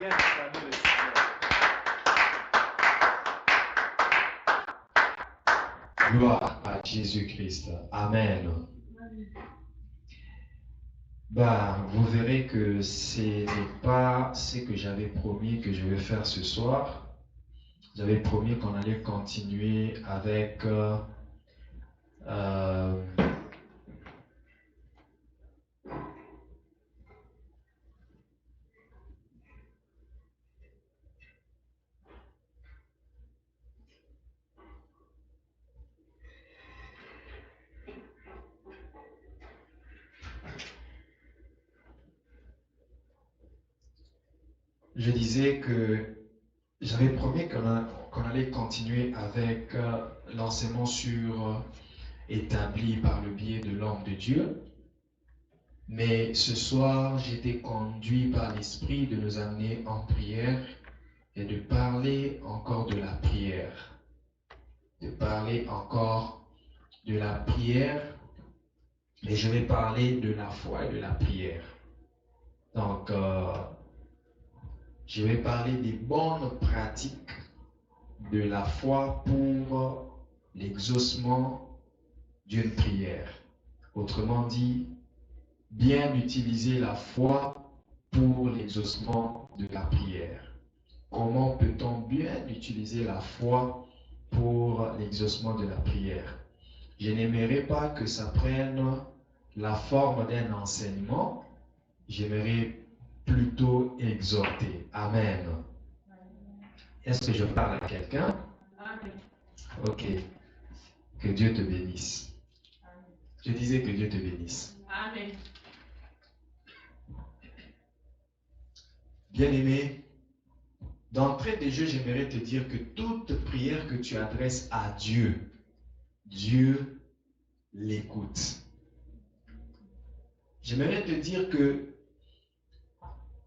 Viens acclamer le Seigneur. Gloire à Jésus-Christ. Amen. Vous verrez que ce n'est pas ce que j'avais promis que je vais faire ce soir. J'avais promis qu'on allait continuer avec euh, je disais que j'avais promis qu'on allait continuer avec l'enseignement sur établi par le biais de l'homme de Dieu. Mais ce soir, j'ai été conduit par l'Esprit de nous amener en prière et de parler encore de la prière. De parler encore de la prière. Et je vais parler de la foi et de la prière. Donc, je vais parler des bonnes pratiques de la foi pour l'exaucement d'une prière. Autrement dit, bien utiliser la foi pour l'exaucement de la prière. Comment peut-on bien utiliser la foi pour l'exaucement de la prière? Je n'aimerais pas que ça prenne la forme d'un enseignement, j'aimerais plutôt exhorter. Amen. Est-ce que je parle à quelqu'un? Amen. Ok. Que Dieu te bénisse. Je disais que Dieu te bénisse. Amen. Bien-aimé, d'entrée de jeu, j'aimerais te dire que toute prière que tu adresses à Dieu, Dieu l'écoute. J'aimerais te dire que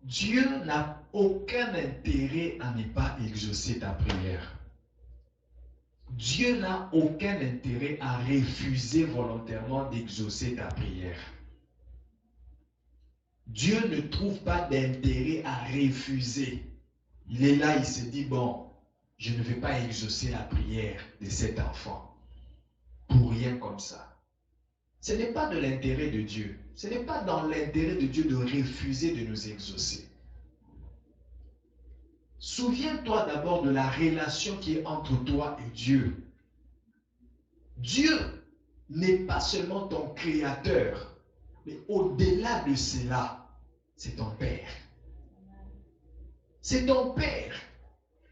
Dieu n'a aucun intérêt à ne pas exaucer ta prière. Dieu n'a aucun intérêt à refuser volontairement d'exaucer ta prière. Dieu ne trouve pas d'intérêt à refuser. Il est là, il se dit, bon, je ne vais pas exaucer la prière de cet enfant. Pour rien comme ça. Ce n'est pas de l'intérêt de Dieu. Ce n'est pas dans l'intérêt de Dieu de refuser de nous exaucer. Souviens-toi d'abord de la relation qui est entre toi et Dieu. Dieu n'est pas seulement ton créateur, mais au-delà de cela, c'est ton Père. C'est ton Père.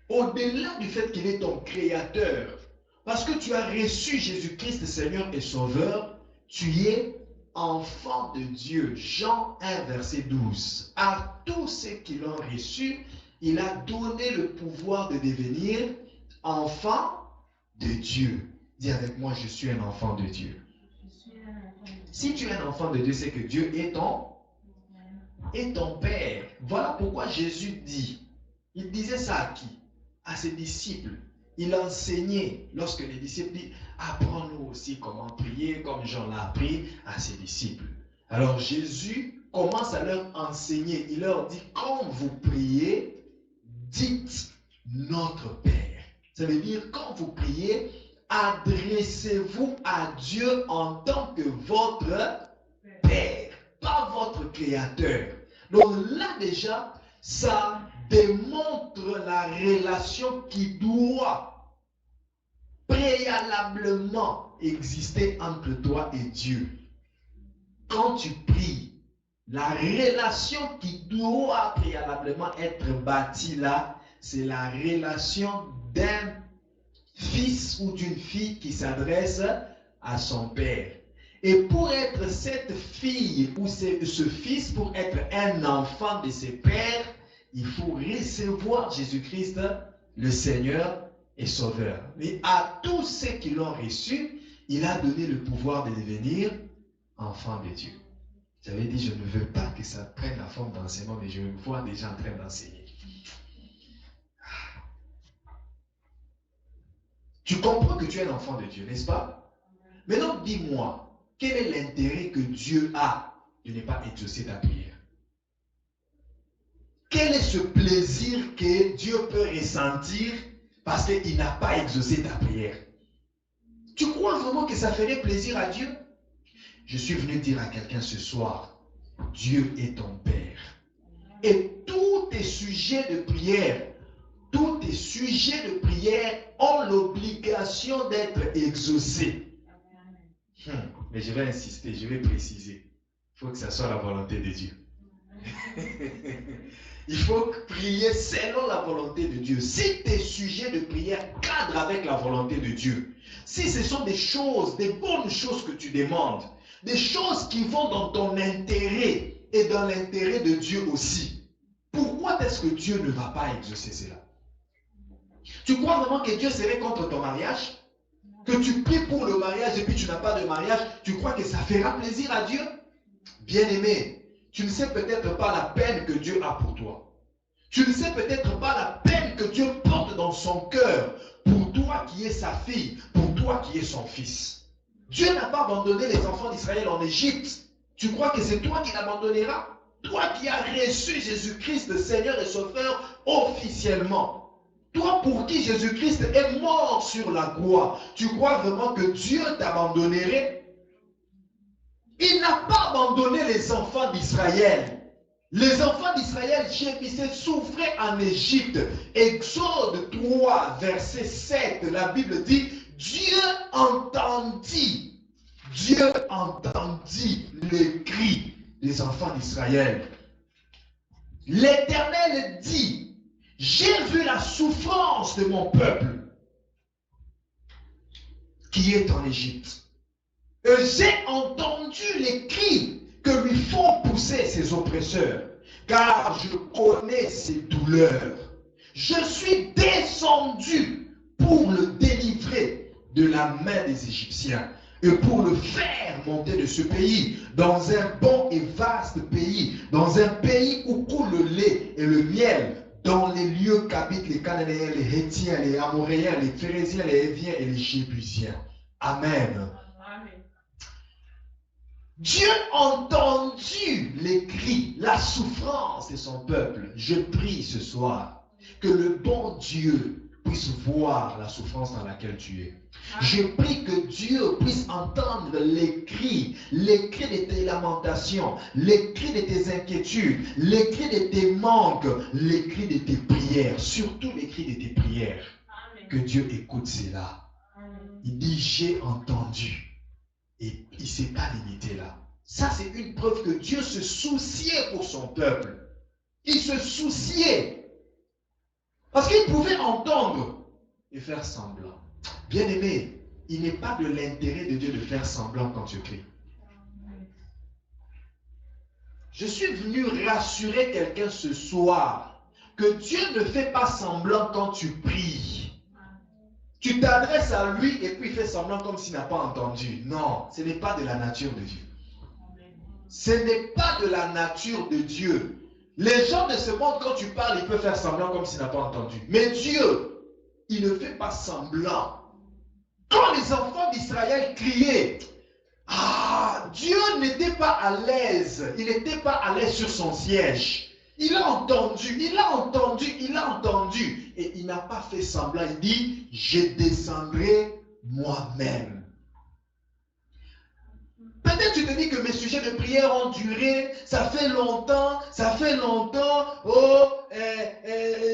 Au-delà du fait qu'il est ton créateur, parce que tu as reçu Jésus-Christ, Seigneur et Sauveur, tu es enfant de Dieu. Jean 1, verset 12. À tous ceux qui l'ont reçu, il a donné le pouvoir de devenir enfant de Dieu. Dis avec moi, je suis un enfant de Dieu. Si tu es un enfant de Dieu, c'est que Dieu est ton Père. Voilà pourquoi Jésus dit, il disait ça à qui? À ses disciples. Il enseignait, lorsque les disciples disent, apprends-nous aussi comment prier, comme Jean l'a appris à ses disciples. Alors Jésus commence à leur enseigner. Il leur dit, quand vous priez, dites notre Père. Ça veut dire, quand vous priez, adressez-vous à Dieu en tant que votre Père, pas votre Créateur. Donc là déjà, ça démontre la relation qui doit préalablement exister entre toi et Dieu. Quand tu pries, la relation qui doit préalablement être bâtie là, c'est la relation d'un fils ou d'une fille qui s'adresse à son père. Et pour être cette fille ou ce fils, pour être un enfant de ses pères, il faut recevoir Jésus-Christ, le Seigneur et Sauveur. Mais à tous ceux qui l'ont reçu, il a donné le pouvoir de devenir enfant de Dieu. J'avais dit, je ne veux pas que ça prenne la forme d'enseignement, mais je me vois déjà en train d'enseigner. Tu comprends que tu es un enfant de Dieu, n'est-ce pas? Maintenant, dis-moi, quel est l'intérêt que Dieu a de ne pas exaucer ta prière? Quel est ce plaisir que Dieu peut ressentir parce qu'il n'a pas exaucé ta prière? Tu crois vraiment que ça ferait plaisir à Dieu? Je suis venu dire à quelqu'un ce soir, Dieu est ton Père. Et tous tes sujets de prière, tous tes sujets de prière ont l'obligation d'être exaucés. Mais je vais insister, je vais préciser. Il faut que ça soit la volonté de Dieu. Il faut prier selon la volonté de Dieu. Si tes sujets de prière cadrent avec la volonté de Dieu, si ce sont des choses, des bonnes choses que tu demandes, des choses qui vont dans ton intérêt et dans l'intérêt de Dieu aussi, pourquoi est-ce que Dieu ne va pas exaucer cela? Tu crois vraiment que Dieu serait contre ton mariage? Que tu pries pour le mariage et puis tu n'as pas de mariage, tu crois que ça fera plaisir à Dieu? Bien-aimé, tu ne sais peut-être pas la peine que Dieu a pour toi. Tu ne sais peut-être pas la peine que Dieu porte dans son cœur pour toi qui es sa fille, pour toi qui es son fils. Dieu n'a pas abandonné les enfants d'Israël en Égypte. Tu crois que c'est toi qui l'abandonneras? Toi qui as reçu Jésus-Christ, le Seigneur et Sauveur, officiellement. Toi pour qui Jésus-Christ est mort sur la croix. Tu crois vraiment que Dieu t'abandonnerait? Il n'a pas abandonné les enfants d'Israël. Les enfants d'Israël gémissaient, souffraient en Égypte. Exode 3, verset 7, la Bible dit, Dieu entendit les cris des enfants d'Israël. L'Éternel dit, j'ai vu la souffrance de mon peuple qui est en Égypte. Et j'ai entendu les cris que lui font pousser ses oppresseurs, car je connais ses douleurs. Je suis descendu pour le délivrer de la main des Égyptiens et pour le faire monter de ce pays dans un bon et vaste pays, dans un pays où coule le lait et le miel, dans les lieux qu'habitent les Cananéens, les Hétiens, les Amoréens, les Phérésiens, les Héviens et les Jébusiens. Amen. Dieu a entendu les cris, la souffrance de son peuple. Je prie ce soir que le bon Dieu puisse voir la souffrance dans laquelle tu es. Je prie que Dieu puisse entendre les cris de tes lamentations, les cris de tes inquiétudes, les cris de tes manques, les cris de tes prières, surtout les cris de tes prières. Que Dieu écoute cela. Il dit, j'ai entendu. Et il ne s'est pas limité là. Ça, c'est une preuve que Dieu se souciait pour son peuple. Il se souciait. Parce qu'il pouvait entendre et faire semblant. Bien-aimé, il n'est pas de l'intérêt de Dieu de faire semblant quand tu pries. Je suis venu rassurer quelqu'un ce soir que Dieu ne fait pas semblant quand tu pries. Tu t'adresses à lui et puis il fait semblant comme s'il n'a pas entendu. Non, ce n'est pas de la nature de Dieu. Ce n'est pas de la nature de Dieu. Les gens de ce monde, quand tu parles, ils peuvent faire semblant comme s'il n'a pas entendu. Mais Dieu, il ne fait pas semblant. Quand les enfants d'Israël criaient, Dieu n'était pas à l'aise. Il n'était pas à l'aise sur son siège. Il a entendu, il a entendu, il a entendu. Et il n'a pas fait semblant. Il dit, je descendrai moi-même. Peut-être tu te dis que mes sujets de prière ont duré, ça fait longtemps,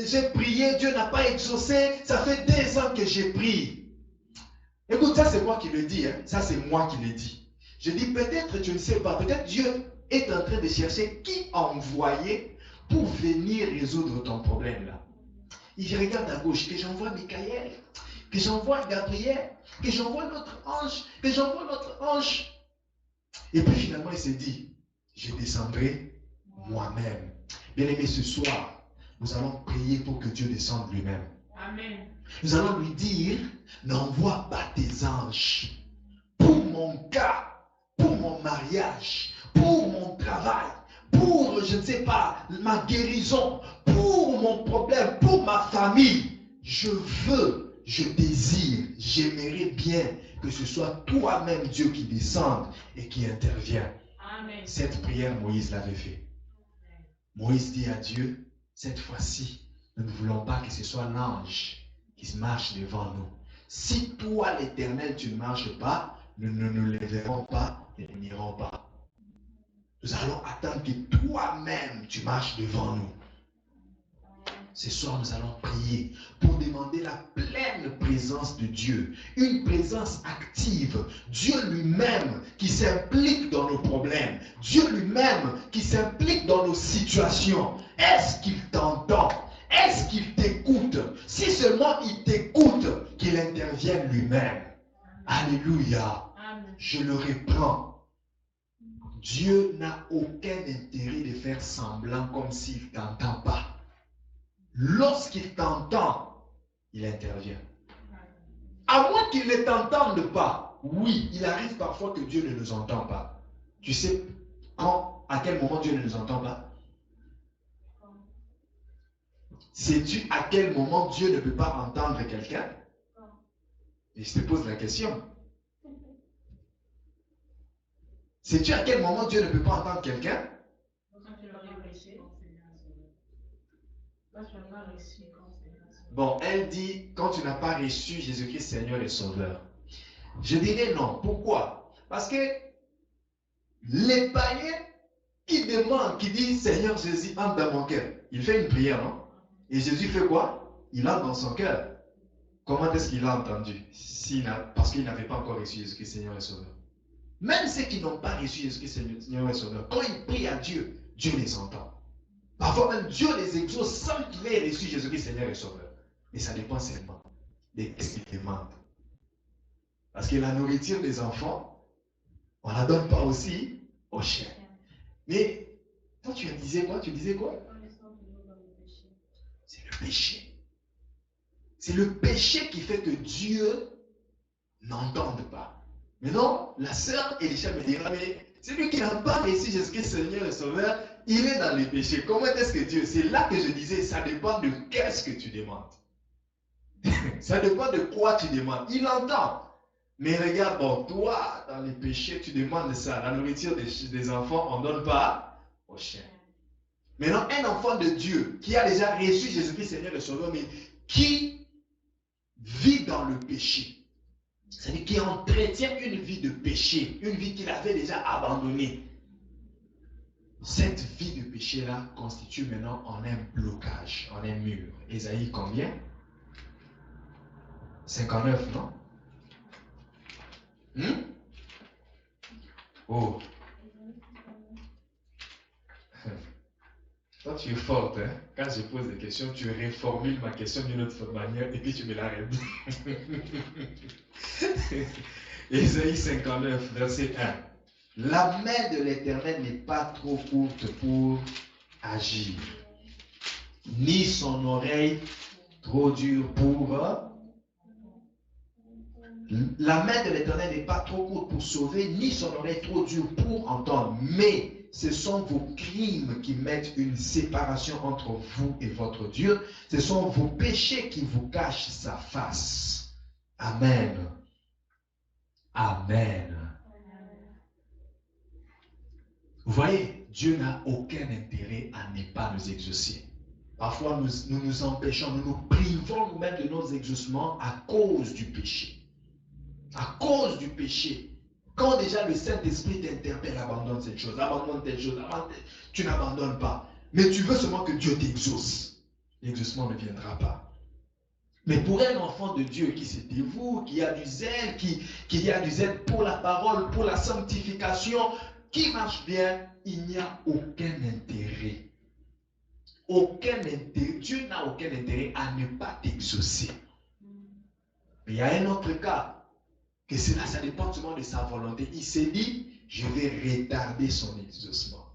j'ai prié, Dieu n'a pas exaucé, ça fait 2 ans que j'ai prié. Écoute, ça c'est moi qui le dis, hein. Ça c'est moi qui le dis. Je dis peut-être, tu ne sais pas, peut-être Dieu est en train de chercher qui envoyer pour venir résoudre ton problème là. Il regarde à gauche, que j'envoie Michael, que j'envoie Gabriel, que j'envoie notre ange, que j'envoie notre ange. Et puis finalement il s'est dit, je descendrai moi-même. Bien aimé, ce soir, nous allons prier pour que Dieu descende lui-même. Amen. Nous allons lui dire, n'envoie pas tes anges pour mon cas, pour mon mariage, pour mon travail, pour, je ne sais pas, ma guérison, pour mon problème, pour ma famille. Je veux, je désire, j'aimerais bien que ce soit toi-même Dieu qui descende et qui intervient. Amen. Cette prière, Moïse l'avait fait. Moïse dit à Dieu, cette fois-ci, nous ne voulons pas que ce soit l'ange qui marche devant nous. Si toi, l'Éternel, tu ne marches pas, nous ne nous lèverons pas et nous n'irons pas. Nous allons attendre que toi-même, tu marches devant nous. Ce soir, nous allons prier pour demander la pleine présence de Dieu, une présence active. Dieu lui-même qui s'implique dans nos problèmes, Dieu lui-même qui s'implique dans nos situations. Est-ce qu'il t'entend? Est-ce qu'il t'écoute? Si seulement il t'écoute, qu'il intervienne lui-même. Alléluia. Je le reprends. Dieu n'a aucun intérêt de faire semblant comme s'il ne t'entend pas. Lorsqu'il t'entend, il intervient. À moins qu'il ne t'entende pas, oui, il arrive parfois que Dieu ne nous entend pas. Tu sais à quel moment Dieu ne nous entend pas? Sais-tu à quel moment Dieu ne peut pas entendre quelqu'un? Et je te pose la question. Sais-tu à quel moment Dieu ne peut pas entendre quelqu'un? Bon, elle dit, quand tu n'as pas reçu Jésus-Christ Seigneur et Sauveur. Je dirais non. Pourquoi? Parce que les païens qui demandent, qui disent Seigneur Jésus, entre dans mon cœur. Il fait une prière, non? Et Jésus fait quoi? Il entre dans son cœur. Comment est-ce qu'il a entendu? Parce qu'il n'avait pas encore reçu Jésus-Christ Seigneur et Sauveur. Même ceux qui n'ont pas reçu Jésus-Christ Seigneur et Sauveur, quand ils prient à Dieu, Dieu les entend. Parfois même Dieu les exauce sans qu'il ait reçu Jésus-Christ Seigneur et Sauveur. Et ça dépend seulement des ce qu'ils demandent. Parce que la nourriture des enfants, on ne la donne pas aussi aux chiens. Mais toi, tu disais quoi? Tu disais quoi? C'est le péché. C'est le péché qui fait que Dieu n'entende pas. Mais non, la sœur Elisha me dira, mais celui qui n'a pas reçu Jésus-Christ Seigneur et Sauveur, il est dans les péchés. Comment est-ce que Dieu? C'est là que je disais, ça dépend de qu'est-ce que tu demandes. Ça dépend de quoi tu demandes. Il entend. Mais regarde, bon, toi, dans les péchés, tu demandes ça. La nourriture des enfants, on ne donne pas aux chiens. Maintenant, un enfant de Dieu qui a déjà reçu Jésus-Christ Seigneur et Sauveur, mais qui vit dans le péché, c'est-à-dire qui entretient une vie de péché, une vie qu'il avait déjà abandonnée. Cette vie de péché-là constitue maintenant en un blocage, en un mur. Ésaïe combien? 59, non? Oh. Toi, tu es forte, hein? Quand je pose des questions, tu reformules ma question d'une autre manière et puis tu me la réponds. Ésaïe 59, verset 1. La main de l'Éternel n'est pas trop courte pour agir, ni son oreille trop dure pour... La main de l'Éternel n'est pas trop courte pour sauver, ni son oreille trop dure pour entendre. Mais ce sont vos crimes qui mettent une séparation entre vous et votre Dieu. Ce sont vos péchés qui vous cachent sa face. Amen. Amen. Vous voyez, Dieu n'a aucun intérêt à ne pas nous exaucer. Parfois, nous nous empêchons, nous nous privons nous-mêmes de nos exaucements à cause du péché. À cause du péché. Quand déjà le Saint-Esprit t'interpelle, abandonne cette chose, abandonne telle chose, tu n'abandonnes pas. Mais tu veux seulement que Dieu t'exauce. L'exaucement ne viendra pas. Mais pour un enfant de Dieu qui se dévoue, qui a du zèle, qui a du zèle pour la parole, pour la sanctification, qui marche bien, il n'y a aucun intérêt. Aucun intérêt. Dieu n'a aucun intérêt à ne pas t'exaucer. Mais il y a un autre cas, que cela, ça dépend seulement de sa volonté. Il s'est dit, je vais retarder son exaucement.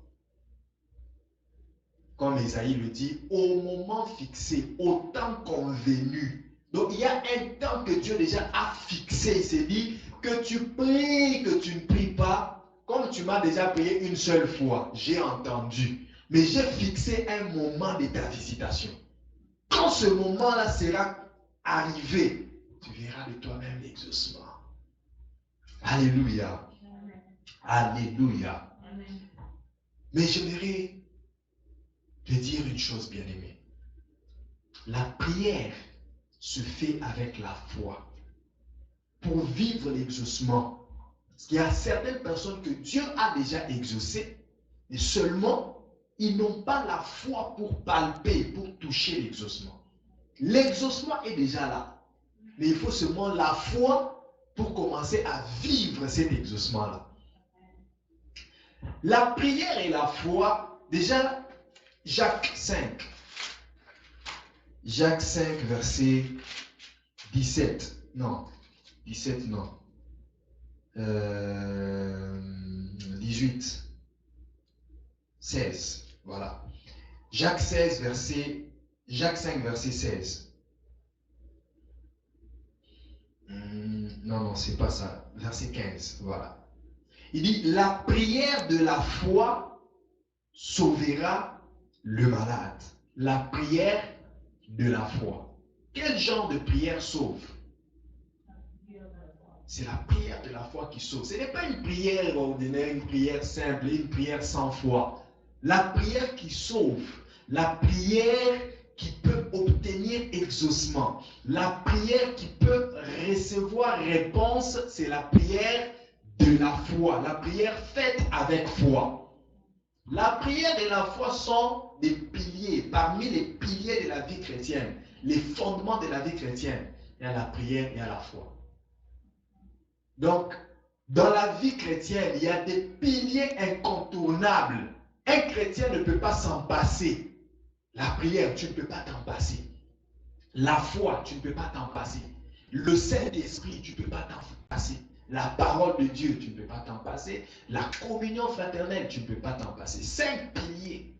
Comme Esaïe le dit, au moment fixé, au temps convenu. Donc il y a un temps que Dieu déjà a fixé. Il s'est dit, que tu pries, que tu ne pries pas, comme tu m'as déjà prié une seule fois, j'ai entendu. Mais j'ai fixé un moment de ta visitation. Quand ce moment-là sera arrivé, tu verras de toi-même l'exaucement. Alléluia. Alléluia. Mais j'aimerais te dire une chose, bien-aimé. La prière se fait avec la foi. Pour vivre l'exaucement, parce qu'il y a certaines personnes que Dieu a déjà exaucées, et seulement, ils n'ont pas la foi pour palper, pour toucher l'exaucement. L'exaucement est déjà là. Mais il faut seulement la foi pour commencer à vivre cet exaucement-là. La prière et la foi, déjà, Jacques 5. Jacques 5, verset 17. Non, 17, non. 18. 16. Voilà. Jacques 5, verset 16. Non, c'est pas ça. Verset 15. Voilà. Il dit, la prière de la foi sauvera le malade. La prière de la foi. Quel genre de prière sauve? C'est la prière de la foi qui sauve. Ce n'est pas une prière ordinaire, une prière simple, une prière sans foi. La prière qui sauve. La prière qui peut obtenir exaucement. La prière qui peut recevoir réponse, c'est la prière de la foi. La prière faite avec foi. La prière et la foi sont des piliers, parmi les piliers de la vie chrétienne, les fondements de la vie chrétienne. Il y a la prière, il y a la foi. Donc, dans la vie chrétienne, il y a des piliers incontournables. Un chrétien ne peut pas s'en passer. La prière, tu ne peux pas t'en passer. La foi, tu ne peux pas t'en passer. Le Saint-Esprit, tu ne peux pas t'en passer. La parole de Dieu, tu ne peux pas t'en passer. La communion fraternelle, tu ne peux pas t'en passer. 5 piliers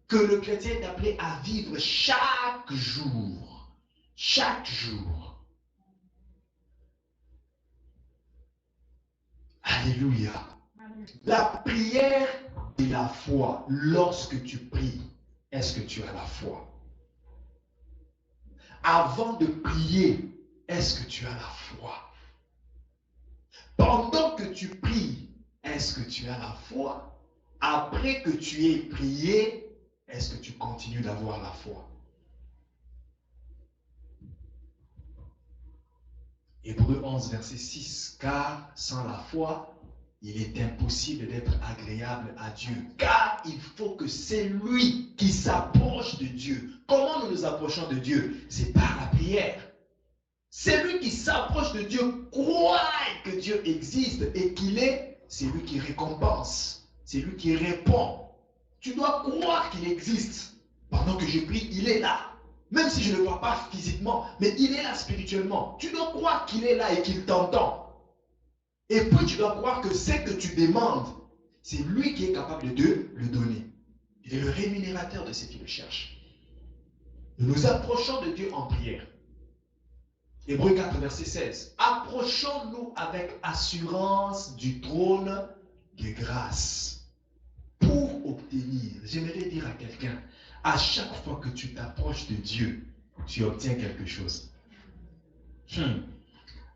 que le chrétien est appelé à vivre chaque jour. Chaque jour. Alléluia. La prière et la foi. Lorsque tu pries, est-ce que tu as la foi? Avant de prier, est-ce que tu as la foi? Pendant que tu pries, est-ce que tu as la foi? Après que tu aies prié, est-ce que tu continues d'avoir la foi? Hébreux 11, verset 6. Car sans la foi, il est impossible d'être agréable à Dieu. Car il faut que c'est lui qui s'approche de Dieu. Comment nous nous approchons de Dieu? C'est par la prière. C'est lui qui s'approche de Dieu, croit que Dieu existe et qu'il est, c'est lui qui récompense. C'est lui qui répond. Tu dois croire qu'il existe. Pendant que je prie, il est là. Même si je ne le vois pas physiquement, mais il est là spirituellement. Tu dois croire qu'il est là et qu'il t'entend. Et puis tu dois croire que ce que tu demandes, c'est lui qui est capable de le donner. Il est le rémunérateur de ce qu'il cherche. Nous nous approchons de Dieu en prière. Hébreux 4, verset 16. Approchons-nous avec assurance du trône de grâce pour obtenir. J'aimerais dire à quelqu'un, à chaque fois que tu t'approches de Dieu, tu obtiens quelque chose.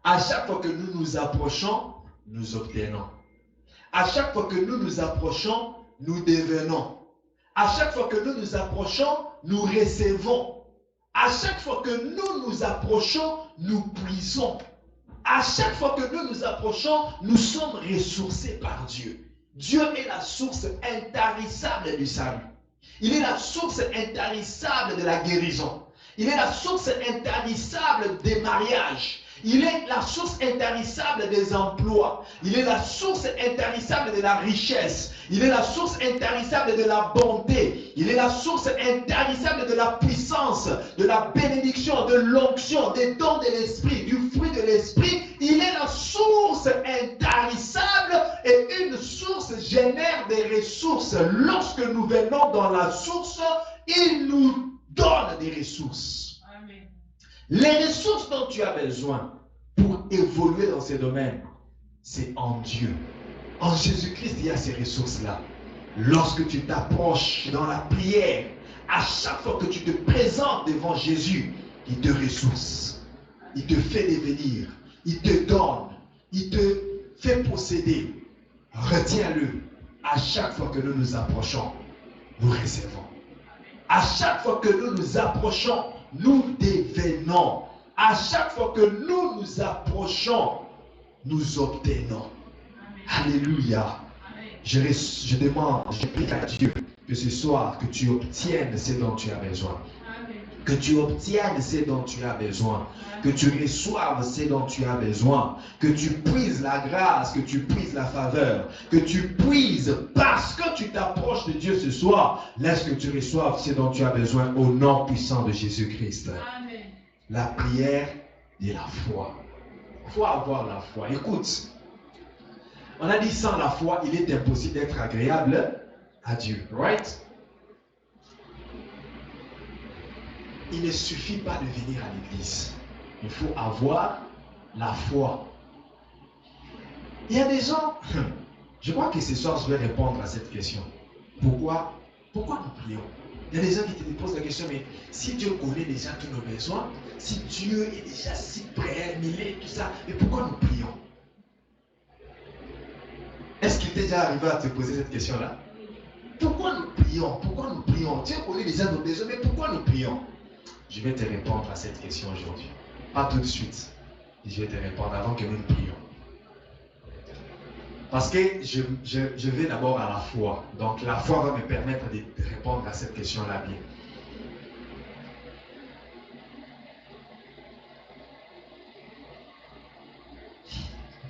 À chaque fois que nous nous approchons, nous obtenons. À chaque fois que nous nous approchons, nous devenons. À chaque fois que nous nous approchons, nous recevons. À chaque fois que nous nous approchons, nous puisons. À chaque fois que nous nous approchons, nous sommes ressourcés par Dieu. Dieu est la source intarissable du salut. Il est la source intarissable de la guérison. Il est la source intarissable des mariages. Il est la source intarissable des emplois. Il est la source intarissable de la richesse. Il est la source intarissable de la bonté. Il est la source intarissable de la puissance, de la bénédiction, de l'onction, des dons de l'esprit, du fruit de l'esprit. Il est la source intarissable et une source génère des ressources. Lorsque nous venons dans la source, il nous donne des ressources. Amen. Les ressources dont tu as besoin pour évoluer dans ces domaines, c'est en Dieu. En Jésus-Christ, il y a ces ressources-là. Lorsque tu t'approches dans la prière, à chaque fois que tu te présentes devant Jésus, il te ressource. Il te fait devenir. Il te donne. Il te fait posséder. Retiens-le. À chaque fois que nous nous approchons, nous recevons. À chaque fois que nous nous approchons, nous devenons. À chaque fois que nous nous approchons, nous obtenons. Alléluia. Je demande, je prie à Dieu que ce soir, que tu obtiennes ce dont tu as besoin. Que tu obtiennes ce dont tu as besoin. Que tu reçoives ce dont tu as besoin. Que tu puises la grâce, que tu puises la faveur. Que tu puises parce que tu t'approches de Dieu ce soir. Laisse que tu reçoives ce dont tu as besoin au nom puissant de Jésus-Christ. La prière et la foi. Il faut avoir la foi. Écoute, on a dit sans la foi, il est impossible d'être agréable à Dieu. Right? Il ne suffit pas de venir à l'église. Il faut avoir la foi. Il y a des gens, je crois que ce soir je vais répondre à cette question. Pourquoi nous prions? Il y a des gens qui te posent la question, mais si Dieu connaît déjà tous nos besoins, si Dieu est déjà si prêt, et tout ça, mais pourquoi nous prions? Est-ce qu'il t'est déjà arrivé à te poser cette question-là? Pourquoi nous prions? Pourquoi nous prions? Dieu connaît déjà nos besoins, mais pourquoi nous prions? Je vais te répondre à cette question aujourd'hui. Pas tout de suite. Je vais te répondre avant que nous ne prions. Parce que je vais d'abord à la foi. Donc la foi va me permettre de répondre à cette question-là bien.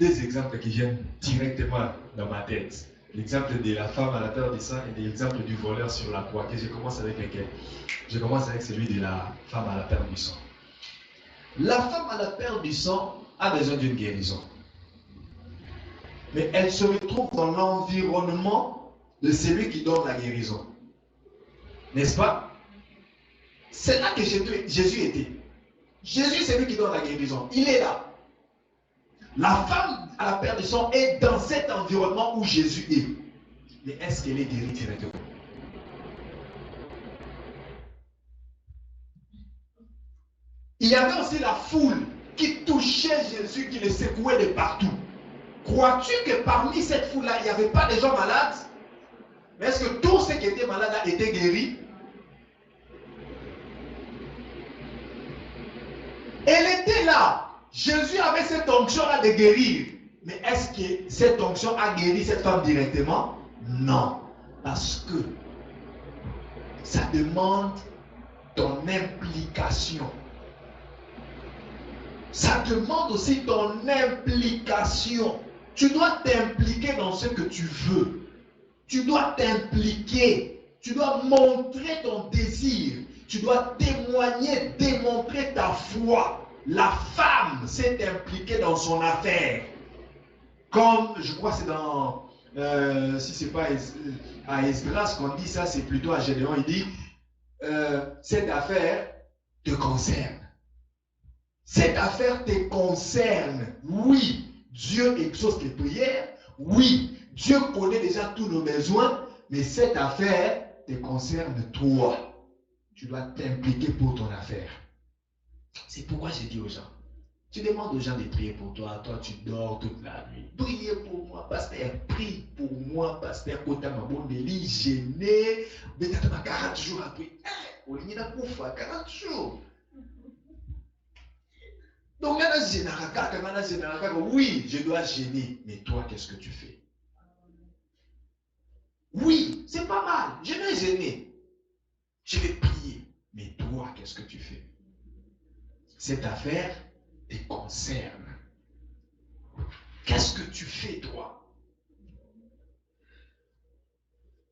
Deux exemples qui viennent directement dans ma tête. L'exemple de la femme à la terre du sang et l'exemple du voleur sur la croix. Que je commence avec lequel? Je commence avec celui de la femme à la terre du sang. La femme à la terre du sang a besoin d'une guérison. Mais elle se retrouve dans l'environnement de celui qui donne la guérison. N'est-ce pas? C'est là que Jésus était. Jésus, c'est lui qui donne la guérison. Il est là. La femme à la terre du sang est dans cet environnement où Jésus est. Mais est-ce qu'elle est guérie directement? Il y avait aussi la foule qui touchait Jésus, qui le secouait de partout. Crois-tu que parmi cette foule-là, il n'y avait pas de gens malades? Mais est-ce que tous ceux qui étaient malades là étaient guéris? Elle était là. Jésus avait cette onction-là de guérir. Mais est-ce que cette onction a guéri cette femme directement? Non. Parce que ça demande ton implication. Ça demande aussi ton implication. Tu dois t'impliquer dans ce que tu veux. Tu dois t'impliquer. Tu dois montrer ton désir. Tu dois témoigner, démontrer ta foi. La femme s'est impliquée dans son affaire. Comme, je crois que c'est dans, si ce n'est pas à Esdras qu'on dit ça, c'est plutôt à Gédéon, il dit, cette affaire te concerne. Cette affaire te concerne. Oui, Dieu exauce les prières. Oui, Dieu connaît déjà tous nos besoins. Mais cette affaire te concerne toi. Tu dois t'impliquer pour ton affaire. C'est pourquoi j'ai dit aux gens. Tu demandes aux gens de prier pour toi. Toi, tu dors toute la nuit. Priez pour moi, pasteur. Prie pour moi, pasteur. Kota Mabondeli, gêné. Mais tu as 40 jours à prier. On y a 40 jours. Donc, oui, je dois gêner. Mais toi, qu'est-ce que tu fais? Oui, c'est pas mal. Je vais gêner. Je vais prier. Mais toi, qu'est-ce que tu fais? Cette affaire te concerne. Qu'est-ce que tu fais, toi?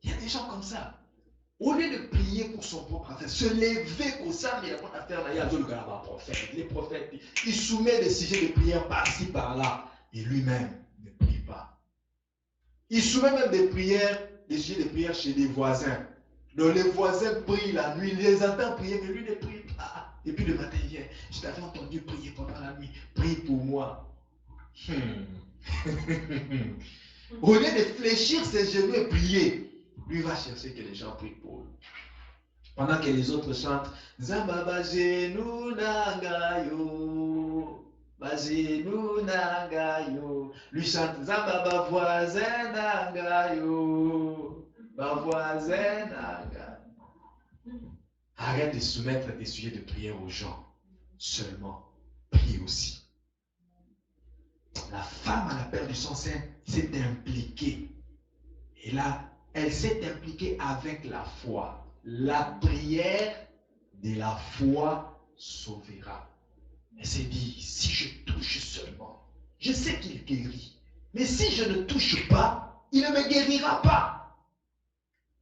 Il y a des gens comme ça. Au lieu de prier pour son propre affaire, se lever pour ça, mais il y a pas d'affaire là, il y a un prophète. Les prophètes, ils soumettent des sujets de prière par-ci, par-là. Et lui-même ne prie pas. Il soumet même des prières, des sujets de prière chez des voisins. Donc les voisins prient la nuit, ils les entendent prier, mais lui ne prie pas. Et puis le matin, il vient, je t'avais entendu prier pendant la nuit, prie pour moi. Au lieu de fléchir ses genoux et prier, lui va chercher que les gens prient pour lui. Pendant que les autres chantent, Zamba bazenu nangayo, bazenu nangayo. Lui chante, Zamba ba voisin nangayo, ba voisin nangayo. Arrête de soumettre tes sujets de prière aux gens. Seulement, prie aussi. La femme à la perte du sang s'est impliquée. Et là, elle s'est impliquée avec la foi. La prière de la foi sauvera. Elle s'est dit, si je touche seulement, je sais qu'il guérit. Mais si je ne touche pas, il ne me guérira pas.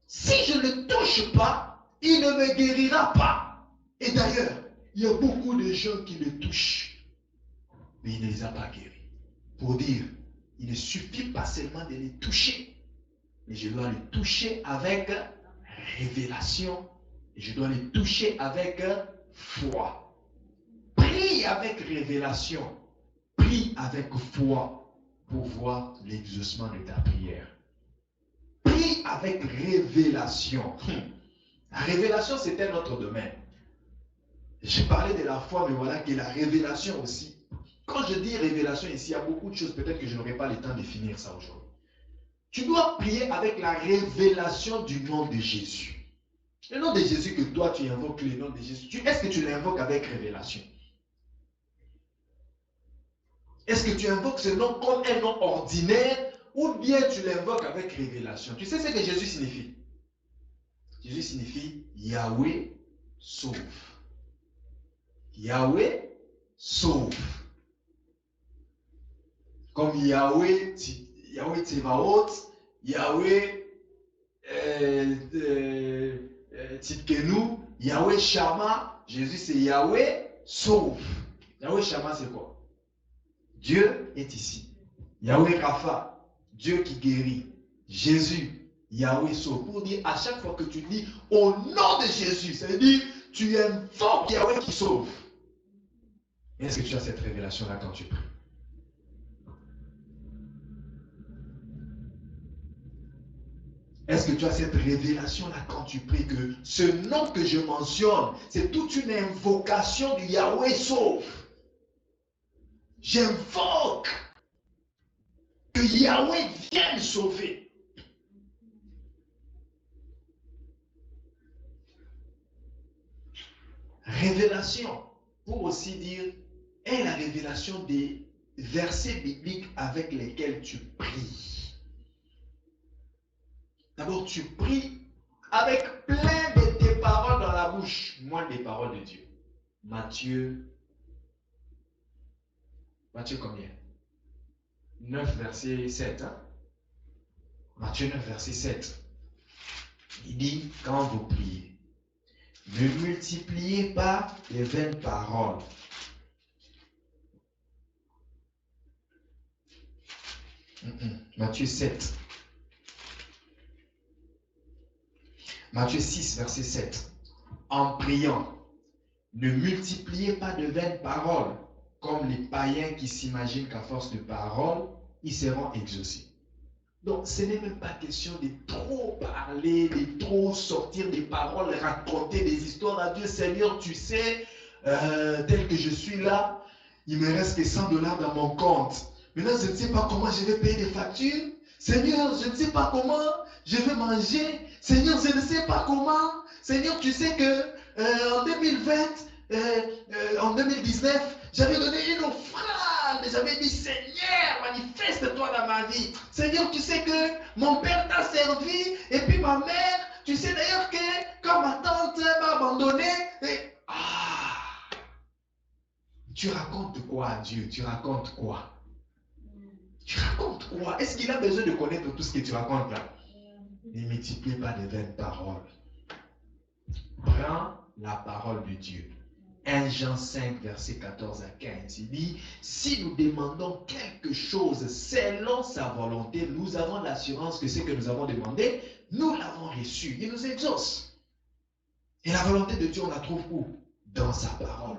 Si je ne touche pas, il ne me guérira pas. Et d'ailleurs, il y a beaucoup de gens qui le touchent, mais il ne les a pas guéris. Pour dire, il ne suffit pas seulement de les toucher, mais je dois les toucher avec révélation et je dois les toucher avec foi. Prie avec révélation, prie avec foi pour voir l'exaucement de ta prière. Prie avec révélation. La révélation, c'est un autre domaine. J'ai parlé de la foi, mais voilà que la révélation aussi. Quand je dis révélation ici, il y a beaucoup de choses, peut-être que je n'aurai pas le temps de finir ça aujourd'hui. Tu dois prier avec la révélation du nom de Jésus. Le nom de Jésus que toi tu invoques, le nom de Jésus, est-ce que tu l'invoques avec révélation? Est-ce que tu invoques ce nom comme un nom ordinaire ou bien tu l'invoques avec révélation? Tu sais ce que Jésus signifie? Jésus signifie Yahweh sauve. Yahweh sauve. Comme Yahweh Tsevaot, Yahweh Tzidkenu, Yahweh Shama. Jésus c'est Yahweh sauve. Yahweh Shama c'est quoi? Dieu est ici. Yahweh Rapha, Dieu qui guérit. Jésus, Yahweh sauve. Pour dire à chaque fois que tu dis au nom de Jésus, ça veut dire tu invoques Yahweh qui sauve. Est-ce que tu as cette révélation-là quand tu pries? Est-ce que tu as cette révélation-là quand tu pries que ce nom que je mentionne, c'est toute une invocation du Yahweh sauve. J'invoque que Yahweh vienne sauver. Révélation, pour aussi dire, est la révélation des versets bibliques avec lesquels tu pries. D'abord, tu pries avec plein de tes paroles dans la bouche, moins des paroles de Dieu. Matthieu combien? 9, verset 7. Hein? Matthieu 9, verset 7. Il dit, quand vous priez, ne multipliez pas les vaines paroles. Matthieu 7. Matthieu 6, verset 7. En priant, ne multipliez pas de vaines paroles, comme les païens qui s'imaginent qu'à force de paroles, ils seront exaucés. Donc, ce n'est même pas question de trop parler, de trop sortir des paroles, raconter des histoires à Dieu. Seigneur, tu sais, tel que je suis là, il me reste que $100 dans mon compte. Maintenant, je ne sais pas comment je vais payer des factures. Seigneur, je ne sais pas comment je vais manger. Seigneur, je ne sais pas comment. Seigneur, tu sais que en 2020, en 2019, j'avais donné une offrande. J'avais dit, Seigneur, manifeste-toi dans ma vie. Seigneur, tu sais que mon père t'a servi. Et puis ma mère, tu sais d'ailleurs que quand ma tante m'a abandonné. Tu racontes quoi à Dieu? Tu racontes quoi? Tu racontes quoi? Est-ce qu'il a besoin de connaître tout ce que tu racontes là? Ne multiplie pas de vaines paroles. Prends la parole de Dieu. 1 Jean 5, verset 14 à 15, il dit, si nous demandons quelque chose selon sa volonté, nous avons l'assurance que ce que nous avons demandé, nous l'avons reçu. Il nous exauce. Et la volonté de Dieu, on la trouve où? Dans sa parole.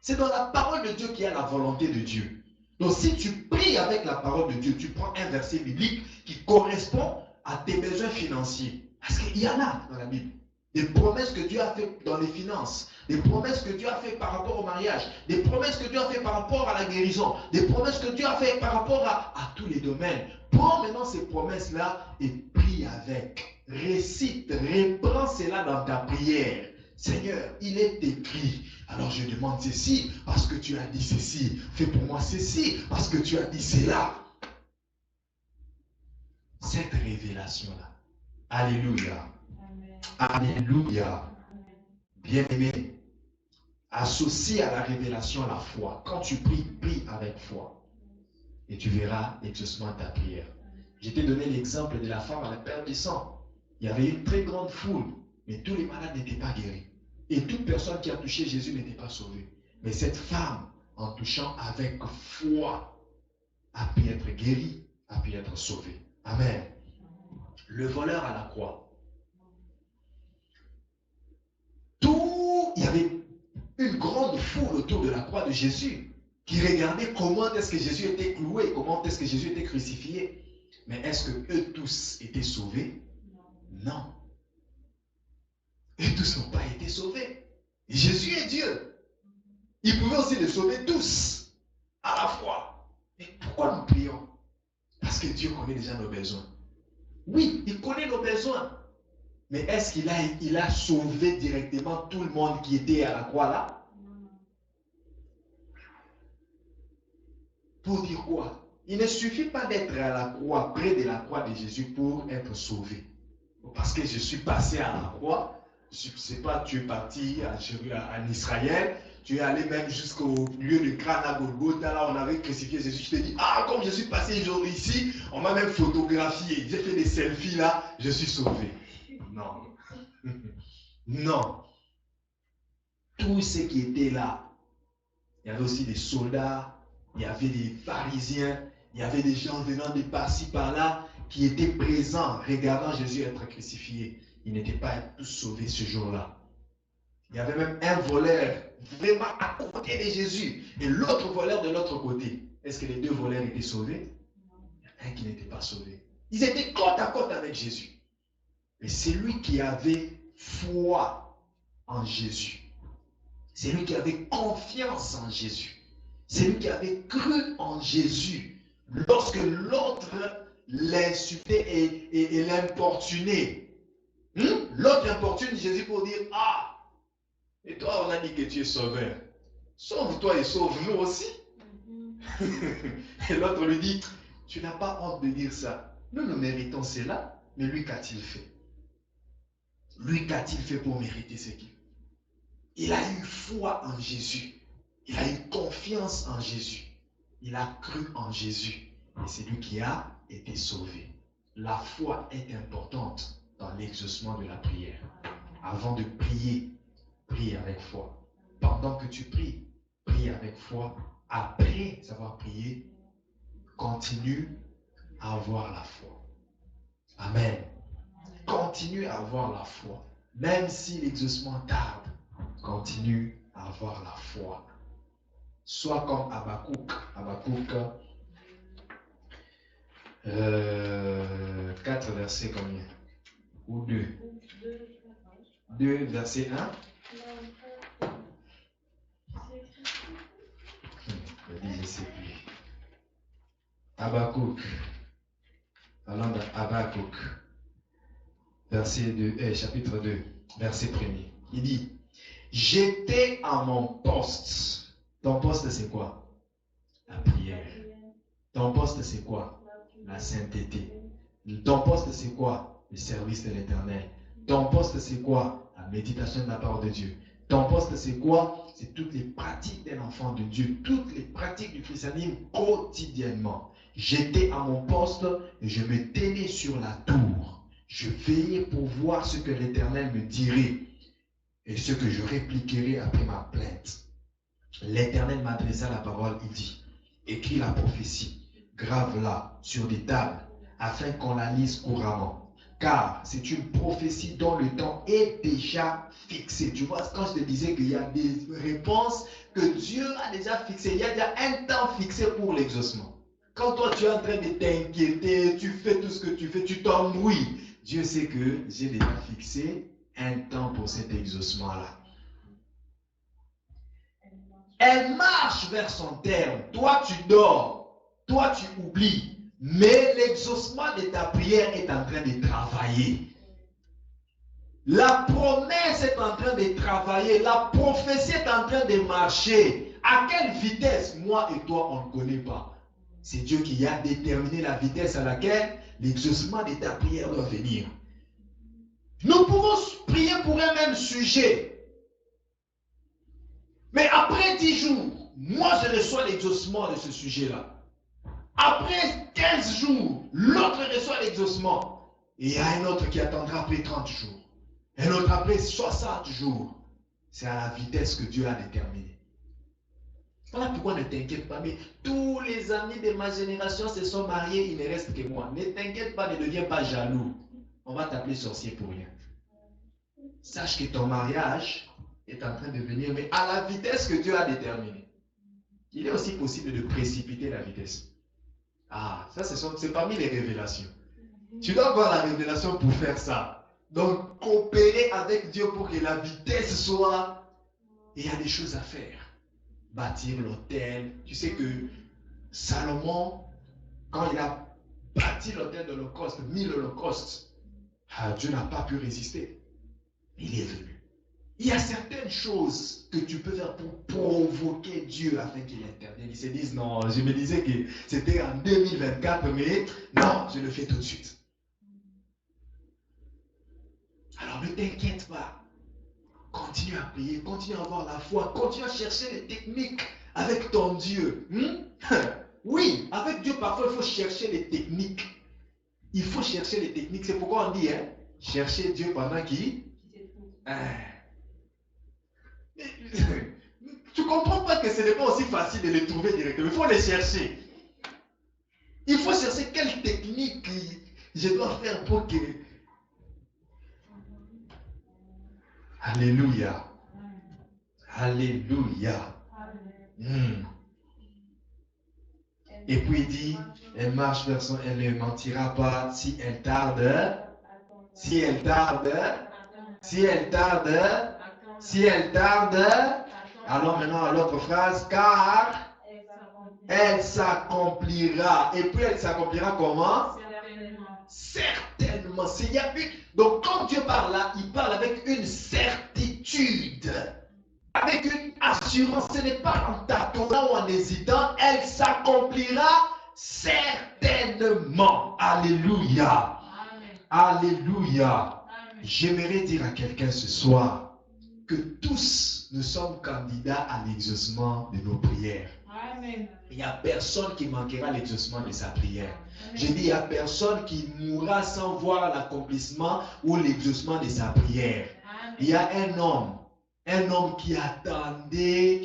C'est dans la parole de Dieu qu'il y a la volonté de Dieu. Donc si tu pries avec la parole de Dieu, tu prends un verset biblique qui correspond à tes besoins financiers. Parce qu'il y en a dans la Bible. Des promesses que Dieu a faites dans les finances, des promesses que Dieu a faites par rapport au mariage, des promesses que Dieu a faites par rapport à la guérison, des promesses que Dieu a faites par rapport à tous les domaines. Prends maintenant ces promesses-là et prie avec. Récite, reprends cela dans ta prière. Seigneur, il est écrit. Alors je demande ceci parce que tu as dit ceci. Fais pour moi ceci parce que tu as dit cela. Cette révélation-là. Alléluia. Alléluia. Bien-aimé, associe à la révélation la foi. Quand tu pries, prie avec foi. Et tu verras l'exaucement de ta prière. Je t'ai donné l'exemple de la femme à la perte de sang. Il y avait une très grande foule, mais tous les malades n'étaient pas guéris. Et toute personne qui a touché Jésus n'était pas sauvée. Mais cette femme, en touchant avec foi, a pu être guérie, a pu être sauvée. Amen. Le voleur à la croix. Il y avait une grande foule autour de la croix de Jésus qui regardait comment est-ce que Jésus était cloué, comment est-ce que Jésus était crucifié. Mais est-ce que eux tous étaient sauvés? Non. Eux tous n'ont pas été sauvés. Et Jésus est Dieu. Il pouvait aussi les sauver tous à la fois. Mais pourquoi nous prions? Parce que Dieu connaît déjà nos besoins. Oui, il connaît nos besoins. Mais est-ce qu'il a sauvé directement tout le monde qui était à la croix là? Pour dire quoi? Il ne suffit pas d'être à la croix, près de la croix de Jésus pour être sauvé. Parce que je suis passé à la croix, je ne sais pas, tu es parti en Israël, tu es allé même jusqu'au lieu de crâne à Golgotha, là on avait crucifié Jésus, je te dis, ah comme je suis passé ici, on m'a même photographié, j'ai fait des selfies là, je suis sauvé. Non. Non. Tous ceux qui étaient là, il y avait aussi des soldats, il y avait des pharisiens, il y avait des gens venant de par-ci par-là qui étaient présents, regardant Jésus être crucifié. Ils n'étaient pas tous sauvés ce jour-là. Il y avait même un voleur vraiment à côté de Jésus et l'autre voleur de l'autre côté. Est-ce que les deux voleurs étaient sauvés? Il y en a un qui n'était pas sauvé. Ils étaient côte à côte avec Jésus. Mais c'est lui qui avait foi en Jésus. C'est lui qui avait confiance en Jésus. C'est lui qui avait cru en Jésus. Lorsque l'autre l'insultait et l'importunait. L'autre importune Jésus pour dire, ah, et toi on a dit que tu es sauveur. Sauve-toi et sauve-nous aussi. Et l'autre lui dit, tu n'as pas honte de dire ça. Nous méritons cela, mais lui qu'a-t-il fait? Lui qu'a-t-il fait pour mériter ce qu'il fait? Il a eu foi en Jésus. Il a eu confiance en Jésus. Il a cru en Jésus. Et c'est lui qui a été sauvé. La foi est importante dans l'exaucement de la prière. Avant de prier, prie avec foi. Pendant que tu pries, prie avec foi. Après avoir prié, continue à avoir la foi. Amen. Continue à avoir la foi. Même si l'exaucement tarde, continue à avoir la foi. Sois comme Habakkuk. Habakkuk 4 versets combien? Ou 2? 2 verset 1. Je ne sais plus. Habakkuk. Parlons d'Habakkuk. Chapitre 2, verset 1er. Il dit, j'étais à mon poste. Ton poste c'est quoi? La prière. Ton poste c'est quoi? La sainteté. Ton poste c'est quoi? Le service de l'Éternel. Ton poste c'est quoi? La méditation de la parole de Dieu. Ton poste c'est quoi? C'est toutes les pratiques d'un enfant de Dieu, toutes les pratiques du christianisme quotidiennement. J'étais à mon poste et je me tenais sur la tour. Je veillais pour voir ce que l'Éternel me dirait et ce que je répliquerai après ma plainte. L'Éternel m'adressa la parole, il dit, écris la prophétie, grave-la sur des tables, afin qu'on la lise couramment. Car c'est une prophétie dont le temps est déjà fixé. Tu vois, quand je te disais qu'il y a des réponses que Dieu a déjà fixées, il y a déjà un temps fixé pour l'exaucement. Quand toi tu es en train de t'inquiéter, tu fais tout ce que tu fais, tu t'embrouilles. Dieu sait que j'ai déjà fixé un temps pour cet exaucement-là. Elle marche vers son terme. Toi, tu dors. Toi, tu oublies. Mais l'exaucement de ta prière est en train de travailler. La promesse est en train de travailler. La prophétie est en train de marcher. À quelle vitesse, moi et toi, on ne connaît pas. C'est Dieu qui a déterminé la vitesse à laquelle l'exaucement de ta prière doit venir. Nous pouvons prier pour un même sujet. Mais après 10 jours, moi je reçois l'exaucement de ce sujet-là. Après 15 jours, l'autre reçoit l'exaucement. Et il y a un autre qui attendra après 30 jours. Un autre après 60 jours. C'est à la vitesse que Dieu a déterminée. Voilà pourquoi ne t'inquiète pas. Mais tous les amis de ma génération se sont mariés, il ne reste que moi. Ne t'inquiète pas, ne deviens pas jaloux. On va t'appeler sorcier pour rien. Sache que ton mariage est en train de venir, mais à la vitesse que Dieu a déterminée. Il est aussi possible de précipiter la vitesse. Ah, ça c'est parmi les révélations. Tu dois avoir la révélation pour faire ça. Donc, coopérer avec Dieu pour que la vitesse soit... Et il y a des choses à faire. Bâtir l'autel. Tu sais que Salomon, quand il a bâti l'autel de l'Holocauste, mis l'Holocauste, Dieu n'a pas pu résister. Il est venu. Il y a certaines choses que tu peux faire pour provoquer Dieu afin qu'il intervienne. Ils se disent, non, je me disais que c'était en 2024, mais non, je le fais tout de suite. Alors ne t'inquiète pas. Continue à prier, continue à avoir la foi, continue à chercher les techniques avec ton Dieu. Oui, avec Dieu, parfois, il faut chercher les techniques. Il faut chercher les techniques. C'est pourquoi on dit, chercher Dieu pendant qu'il... Tu ne comprends pas que ce n'est pas aussi facile de les trouver directement. Il faut les chercher. Il faut chercher quelle technique je dois faire pour que... Alléluia. Alléluia. Et puis il dit, elle marche vers son... Elle ne mentira pas si elle tarde. Si elle tarde. Si elle tarde. Si elle tarde. Alors maintenant à l'autre phrase, car elle s'accomplira. Et puis elle s'accomplira comment? Certainement. S'il y a une... Donc quand Dieu parle là, il parle avec une certitude, avec une assurance. Ce n'est pas en tâtonnant ou en hésitant, elle s'accomplira certainement. Alléluia. Amen. Alléluia. J'aimerais dire à quelqu'un ce soir que tous nous sommes candidats à l'exaucement de nos prières. Amen. Il n'y a personne qui manquera l'exaucement de sa prière. Je dis, il n'y a personne qui mourra sans voir l'accomplissement ou l'exaucement de sa prière. Amen. Il y a un homme qui attendait,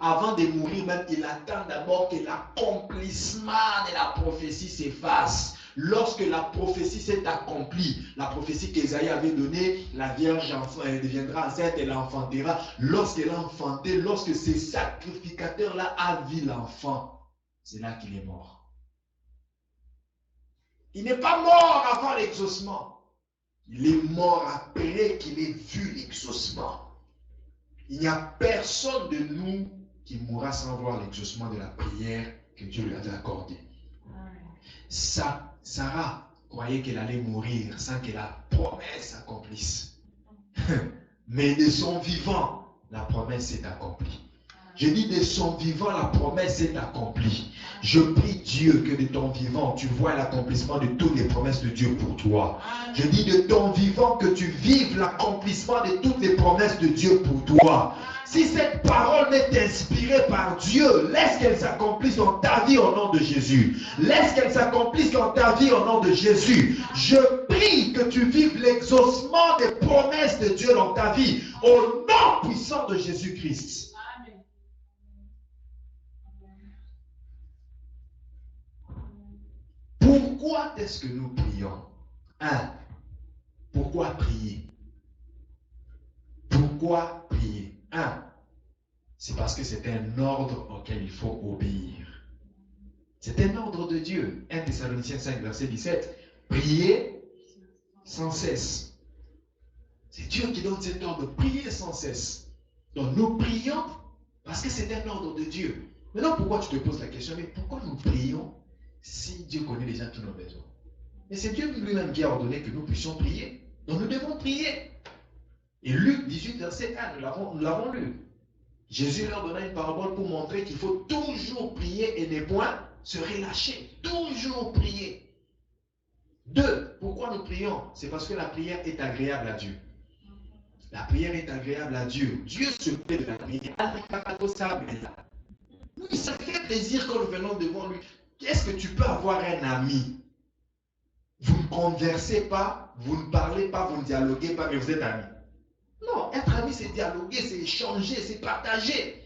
avant de mourir même, il attend d'abord que l'accomplissement de la prophétie s'efface. Lorsque la prophétie s'est accomplie, la prophétie qu'Ésaïe avait donnée, la Vierge deviendra enceinte, elle enfantera. Lorsqu'elle a enfanté, lorsque ce sacrificateur-là a vu l'enfant, c'est là qu'il est mort. Il n'est pas mort avant l'exaucement. Il est mort après qu'il ait vu l'exaucement. Il n'y a personne de nous qui mourra sans voir l'exaucement de la prière que Dieu lui avait accordée. Sarah croyait qu'elle allait mourir sans que la promesse s'accomplisse. Mais de son vivant, la promesse s'est accomplie. Je dis de son vivant, la promesse s'est accomplie. Je prie Dieu que de ton vivant, tu vois l'accomplissement de toutes les promesses de Dieu pour toi. Je dis de ton vivant que tu vives l'accomplissement de toutes les promesses de Dieu pour toi. Si cette parole est inspirée par Dieu, laisse qu'elle s'accomplisse dans ta vie au nom de Jésus. Laisse qu'elle s'accomplisse dans ta vie au nom de Jésus. Je prie que tu vives l'exaucement des promesses de Dieu dans ta vie au nom puissant de Jésus-Christ. Pourquoi est-ce que nous prions? Pourquoi prier? Pourquoi prier? C'est parce que c'est un ordre auquel il faut obéir. C'est un ordre de Dieu. 1 Thessaloniciens 5, verset 17. Priez sans cesse. C'est Dieu qui donne cet ordre. Priez sans cesse. Donc nous prions parce que c'est un ordre de Dieu. Maintenant, pourquoi tu te poses la question, mais pourquoi nous prions si Dieu connaît déjà tous nos besoins? Et c'est Dieu lui-même qui a ordonné que nous puissions prier. Donc nous devons prier. Et Luc 18, verset 1, nous l'avons lu. Jésus leur donna une parabole pour montrer qu'il faut toujours prier et ne point se relâcher. Toujours prier. 2. Pourquoi nous prions? C'est parce que la prière est agréable à Dieu. La prière est agréable à Dieu. Dieu se plaît de la prière. Oui, ça fait plaisir quand nous venons devant lui. Est-ce que tu peux avoir un ami? Vous ne conversez pas, vous ne parlez pas, vous ne dialoguez pas, mais vous êtes amis. Non, être ami, c'est dialoguer, c'est échanger, c'est partager.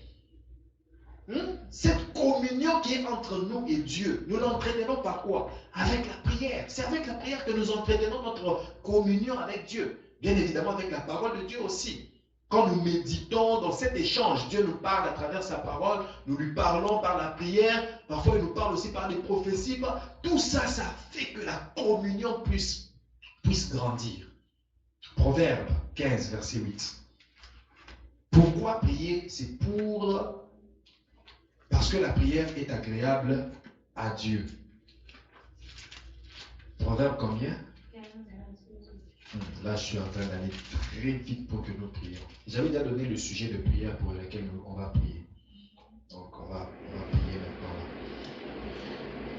Cette communion qui est entre nous et Dieu, nous l'entretenons par quoi? Avec la prière. C'est avec la prière que nous entretenons notre communion avec Dieu. Bien évidemment avec la parole de Dieu aussi. Quand nous méditons dans cet échange, Dieu nous parle à travers sa parole, nous lui parlons par la prière, parfois il nous parle aussi par des prophéties. Tout ça, ça fait que la communion puisse grandir. Proverbe 15, verset 8. Pourquoi prier? C'est parce que la prière est agréable à Dieu. Proverbe combien? Là, je suis en train d'aller très vite pour que nous prions. J'avais déjà donné le sujet de prière pour lequel on va prier. Donc, on va prier maintenant.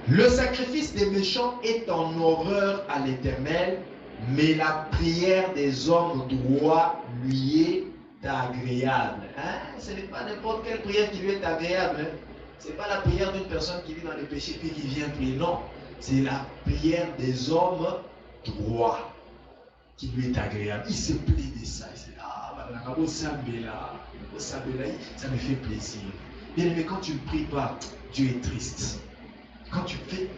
Le sacrifice des méchants est en horreur à l'Éternel, mais la prière des hommes droits lui est agréable. Ce n'est pas n'importe quelle prière qui lui est agréable. Ce n'est pas la prière d'une personne qui vit dans le péché puis qui vient prier. Non, c'est la prière des hommes droits qui lui est agréable. Il se plaît de ça. Il se dit, ça me fait plaisir. Bien aimé, quand tu ne pries pas, Dieu est triste. Quand tu fais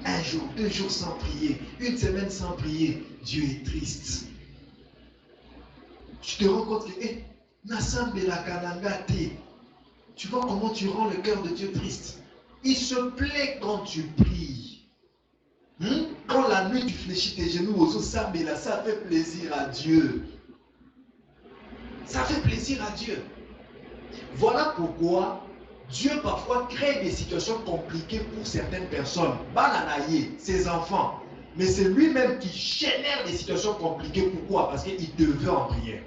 1 jour, 2 jours sans prier, 1 semaine sans prier, Dieu est triste. Tu te rends compte que, tu vois comment tu rends le cœur de Dieu triste. Il se plaît quand tu pries. Quand la nuit tu fléchis tes genoux aux os, ça fait plaisir à Dieu. Ça fait plaisir à Dieu. Voilà pourquoi Dieu parfois crée des situations compliquées pour certaines personnes. Bananaye, ses enfants. Mais c'est lui-même qui génère des situations compliquées. Pourquoi? Parce qu'il te veut en prière.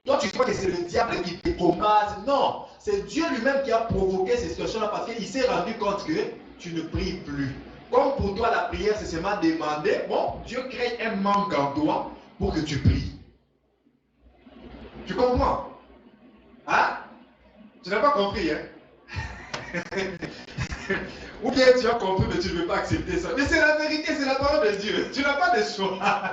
Toi, tu crois que c'est le diable qui te combat. Non, c'est Dieu lui-même qui a provoqué ces situations-là parce qu'il s'est rendu compte que tu ne pries plus. Comme pour toi, la prière, c'est seulement demander. Bon, Dieu crée un manque en toi pour que tu pries. Tu comprends? Hein? Tu n'as pas compris, hein? Ou bien tu as compris, mais tu ne veux pas accepter ça. Mais c'est la vérité, c'est la parole de Dieu. Tu n'as pas de choix.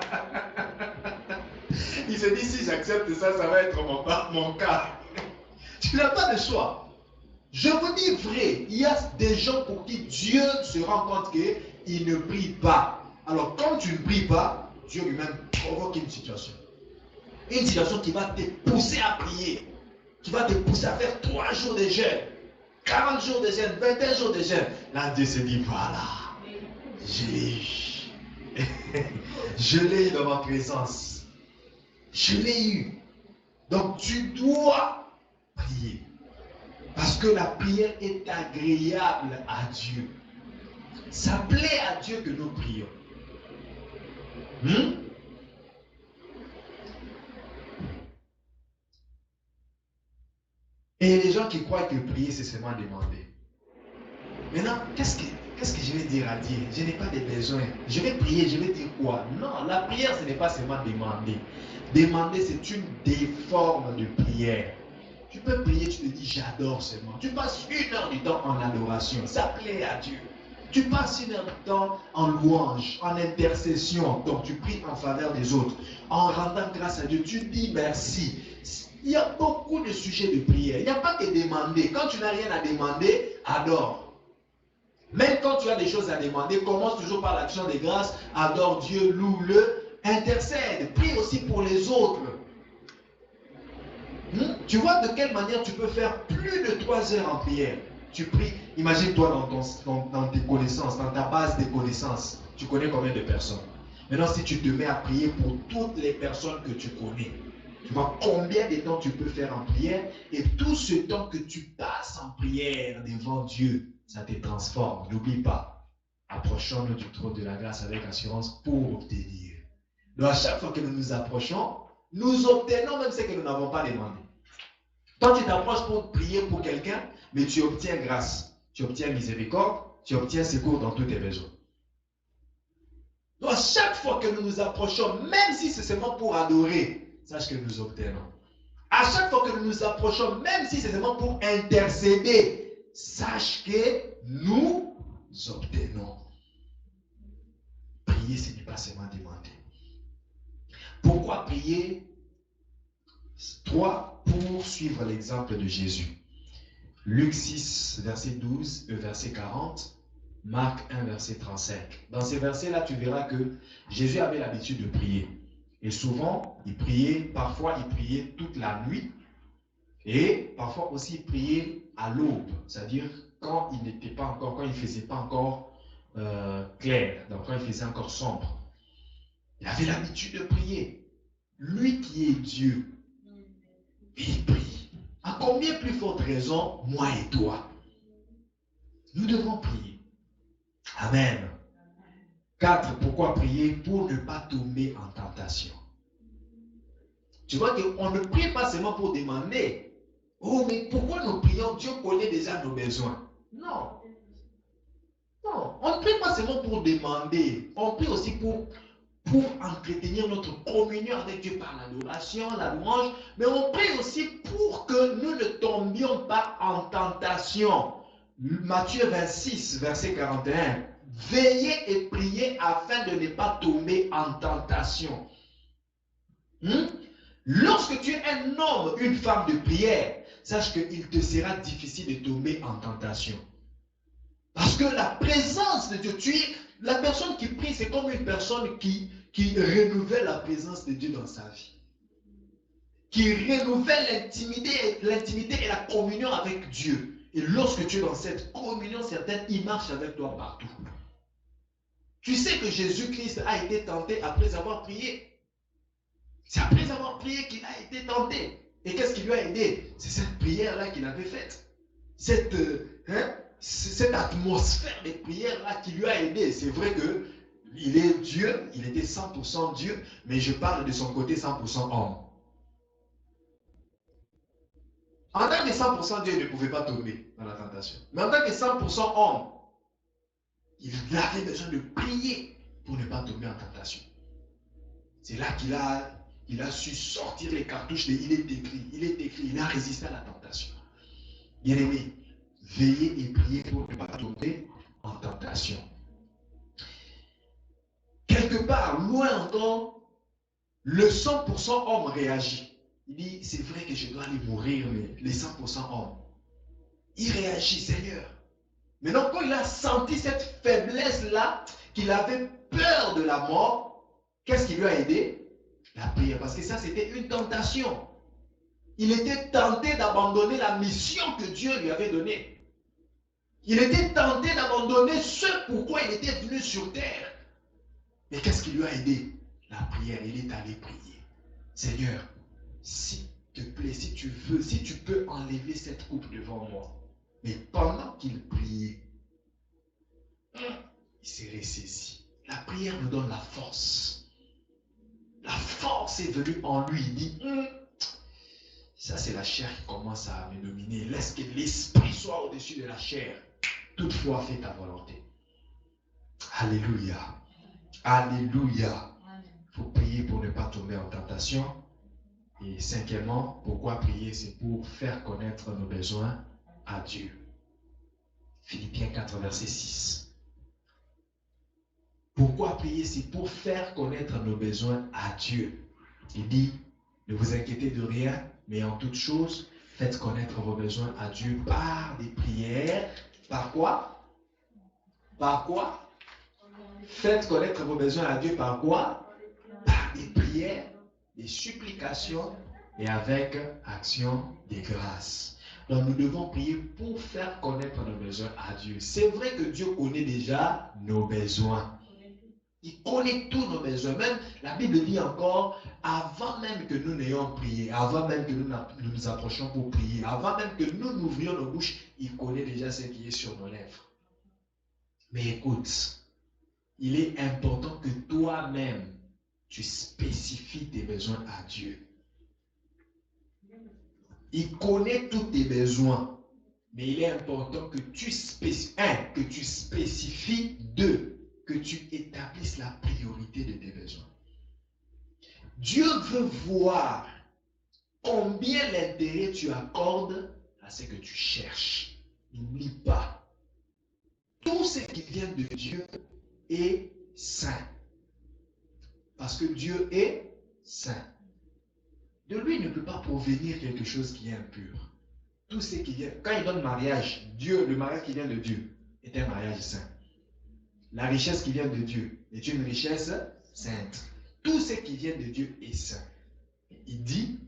Il se dit, si j'accepte ça, ça va être mon cas. Tu n'as pas de choix. Je vous dis vrai, il y a des gens pour qui Dieu se rend compte qu'ils ne prient pas. Alors, quand tu ne pries pas, Dieu lui-même provoque une situation. Une situation qui va te pousser à prier. Qui va te pousser à faire 3 jours de jeûne. 40 jours de jeûne, 21 jours de jeûne. Là, Dieu se dit, voilà, je l'ai eu. Je l'ai eu dans ma présence. Je l'ai eu. Donc, tu dois prier. Parce que la prière est agréable à Dieu. Ça plaît à Dieu que nous prions. Et les gens qui croient que prier, c'est seulement demander. Maintenant, qu'est-ce que je vais dire à Dieu? Je n'ai pas de besoin. Je vais prier, je vais dire quoi? Non, la prière, ce n'est pas seulement demander. Demander, c'est une des formes de prière. Tu peux prier, tu te dis, j'adore seulement. Tu passes 1 heure du temps en adoration. Ça plaît à Dieu. Tu passes 1 heure du temps en louange, en intercession. Donc, tu pries en faveur des autres. En rendant grâce à Dieu, tu dis merci. Il y a beaucoup de sujets de prière. Il n'y a pas que demander. Quand tu n'as rien à demander, adore. Même quand tu as des choses à demander, commence toujours par l'action de grâce. Adore Dieu, loue-le, intercède. Prie aussi pour les autres. Tu vois de quelle manière tu peux faire plus de 3 heures en prière. Tu pries, imagine-toi dans tes connaissances, dans ta base de connaissances. Tu connais combien de personnes? Maintenant, si tu te mets à prier pour toutes les personnes que tu connais, tu vois combien de temps tu peux faire en prière, et tout ce temps que tu passes en prière devant Dieu, ça te transforme. N'oublie pas, approchons-nous du trône de la grâce avec assurance pour obtenir Donc à chaque fois que nous nous approchons, nous obtenons même ce que nous n'avons pas demandé. Quand tu t'approches pour prier pour quelqu'un, mais tu obtiens grâce, tu obtiens miséricorde, tu obtiens secours dans tous tes besoins. Donc à chaque fois que nous nous approchons, même si c'est seulement pour adorer, sache que nous obtenons. À chaque fois que nous nous approchons, même si c'est seulement pour intercéder, sache que nous obtenons. Prier, ce n'est pas seulement demander. Pourquoi prier? 3. Pour suivre l'exemple de Jésus. Luc 6, verset 12 et verset 40. Marc 1, verset 35. Dans ces versets-là, tu verras que Jésus avait l'habitude de prier. Et souvent, il priait, parfois il priait toute la nuit. Et parfois aussi il priait à l'aube. C'est-à-dire quand il n'était pas encore, quand il ne faisait pas encore clair. Donc quand il faisait encore sombre. Il avait l'habitude de prier. Lui qui est Dieu, il prie. À combien plus forte raison, moi et toi? Nous devons prier. Amen. 4. Pourquoi prier? Pour ne pas tomber en tentation. Tu vois qu'on ne prie pas seulement pour demander. Oh, mais pourquoi nous prions? Dieu connaît déjà nos besoins. Non. Non. On ne prie pas seulement pour demander. On prie aussi pour entretenir notre communion avec Dieu par l'adoration, la louange. Mais on prie aussi pour que nous ne tombions pas en tentation. Matthieu 26, verset 41. Veillez et priez afin de ne pas tomber en tentation. Lorsque tu es un homme, une femme de prière, sache qu'il te sera difficile de tomber en tentation. Parce que la présence de Dieu, la personne qui prie, c'est comme une personne qui renouvelle la présence de Dieu dans sa vie. Qui renouvelle l'intimité et la communion avec Dieu. Et lorsque tu es dans cette communion certaine, il marche avec toi partout. Tu sais que Jésus-Christ a été tenté après avoir prié. C'est après avoir prié qu'il a été tenté. Et qu'est-ce qui lui a aidé? C'est cette prière-là qu'il avait faite. Cette atmosphère de prière-là qui lui a aidé. C'est vrai qu'il est Dieu, il était 100% Dieu, mais je parle de son côté 100% homme. En tant que 100% Dieu, il ne pouvait pas tomber dans la tentation. Mais en tant que 100% homme, il avait besoin de prier pour ne pas tomber en tentation. C'est là qu'il a su sortir les cartouches de il est écrit, il a résisté à la tentation. Bien aimé, veillez et priez pour ne pas tomber en tentation. Quelque part, loin encore, le 100% homme réagit. Il dit, c'est vrai que je dois aller mourir, mais les 100% hommes, il réagit, Seigneur. Maintenant, quand il a senti cette faiblesse-là, qu'il avait peur de la mort, qu'est-ce qui lui a aidé? La prière, parce que ça, c'était une tentation. Il était tenté d'abandonner la mission que Dieu lui avait donnée. Il était tenté d'abandonner ce pourquoi il était venu sur terre. Mais qu'est-ce qui lui a aidé? La prière. Il est allé prier. Seigneur, s'il te plaît, si tu veux, si tu peux enlever cette coupe devant moi. Mais pendant qu'il priait, il s'est ressaisi. La prière nous donne la force. La force est venue en lui. Il dit, ça c'est la chair qui commence à me dominer. Laisse que l'esprit soit au-dessus de la chair. Toutefois, fais ta volonté. Alléluia. Alléluia. Il faut prier pour ne pas tomber en tentation. Et cinquièmement, pourquoi prier? C'est pour faire connaître nos besoins à Dieu. Philippiens 4, verset 6. Pourquoi prier? C'est pour faire connaître nos besoins à Dieu. Il dit, ne vous inquiétez de rien, mais en toute chose, faites connaître vos besoins à Dieu par des prières. Par quoi? Par quoi? Faites connaître vos besoins à Dieu par quoi? Par des prières, des supplications et avec action de grâce. Donc nous devons prier pour faire connaître nos besoins à Dieu. C'est vrai que Dieu connaît déjà nos besoins. Il connaît tous nos besoins. Même la Bible dit encore, avant même que nous n'ayons prié, avant même que nous nous approchions pour prier, avant même que nous n'ouvrions nos bouches, il connaît déjà ce qui est sur nos lèvres. Mais écoute, il est important que toi-même, tu spécifies tes besoins à Dieu. Il connaît tous tes besoins. Mais il est important que tu spécifies, que tu spécifies, deux, que tu établisses la priorité de tes besoins. Dieu veut voir combien l'intérêt tu accordes à ce que tu cherches. N'oublie pas, tout ce qui vient de Dieu est saint. Parce que Dieu est saint. De lui ne peut pas provenir quelque chose qui est impur. Tout ce qui vient, quand il donne mariage, Dieu, le mariage qui vient de Dieu est un mariage saint. La richesse qui vient de Dieu est une richesse sainte. Tout ce qui vient de Dieu est saint. Il dit